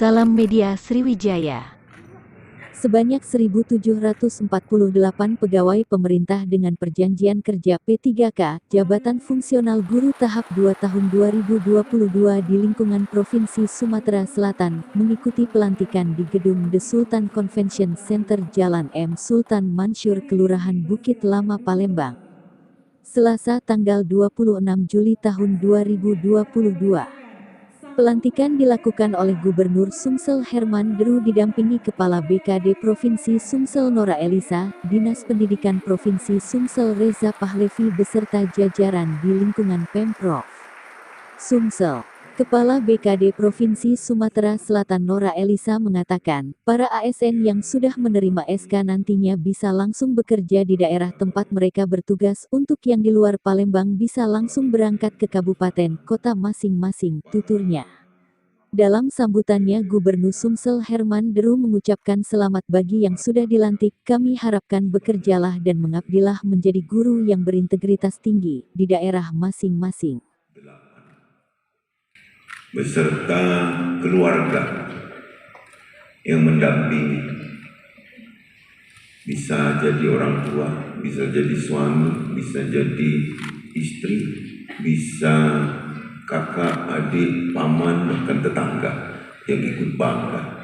Salam Media Sriwijaya. Sebanyak 1.748 pegawai pemerintah dengan perjanjian kerja P3K, Jabatan Fungsional Guru Tahap 2 tahun 2022 di lingkungan Provinsi Sumatera Selatan, mengikuti pelantikan di Gedung The Sultan Convention Center Jalan M. Sultan Mansur Kelurahan Bukit Lama Palembang. Selasa tanggal 26 Juli tahun 2022. Pelantikan dilakukan oleh Gubernur Sumsel Herman Deru didampingi Kepala BKD Provinsi Sumsel Nora Elisa, Dinas Pendidikan Provinsi Sumsel Reza Pahlevi beserta jajaran di lingkungan Pemprov Sumsel. Kepala BKD Provinsi Sumatera Selatan Nora Elisa mengatakan, para ASN yang sudah menerima SK nantinya bisa langsung bekerja di daerah tempat mereka bertugas, untuk yang di luar Palembang bisa langsung berangkat ke kabupaten, kota masing-masing, tuturnya. Dalam sambutannya Gubernur Sumsel Herman Deru mengucapkan selamat bagi yang sudah dilantik, kami harapkan bekerjalah dan mengabdilah menjadi guru yang berintegritas tinggi, di daerah masing-masing. Beserta keluarga yang mendampingi, bisa jadi orang tua, bisa jadi suami, bisa jadi istri, bisa kakak, adik, paman, bahkan tetangga yang ikut bangga